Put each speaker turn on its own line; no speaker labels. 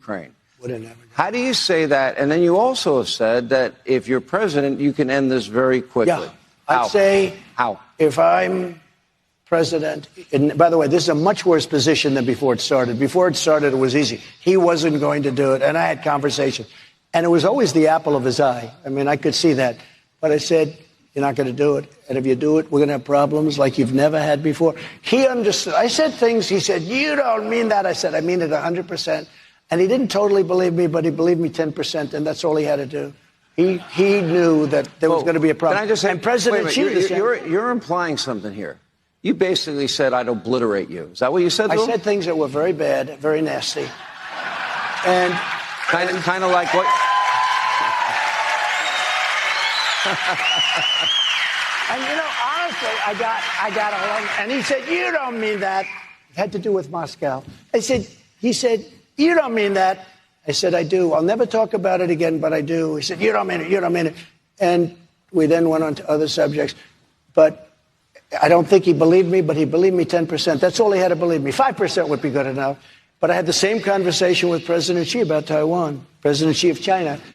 Ukraine.
Would have never done.
How do you say that? And then you also have said that if you're president, you can end this very quickly.
Yeah, I'd say
how
if I'm president, and by the way, this is a much worse position than before it started. Before it started, it was easy. He wasn't going to do it, and I had conversations. And it was always the apple of his eye. I mean, I could see that. But I said, you're not going to do it. And if you do it, we're going to have problems like you've never had before. He understood. I said things. He said, you don't mean that. I said, I mean it 100%. And he didn't totally believe me, but he believed me 10%, and that's all he had to do. He knew that there was going to be a problem.
Can I just say,
and President Xi,
you're implying something here. You basically said, I'd obliterate you. Is that what you said to him?
I said things that were very bad, very nasty. And
kind of like what?
And, you know, honestly, I got along. And he said, you don't mean that. It had to do with Moscow. He said, you don't mean that. I said, I do. I'll never talk about it again, but I do. He said, you don't mean it. You don't mean it. And we then went on to other subjects. But I don't think he believed me, but he believed me 10%. That's all he had to believe me. 5% would be good enough. But I had the same conversation with President Xi about Taiwan, President Xi of China.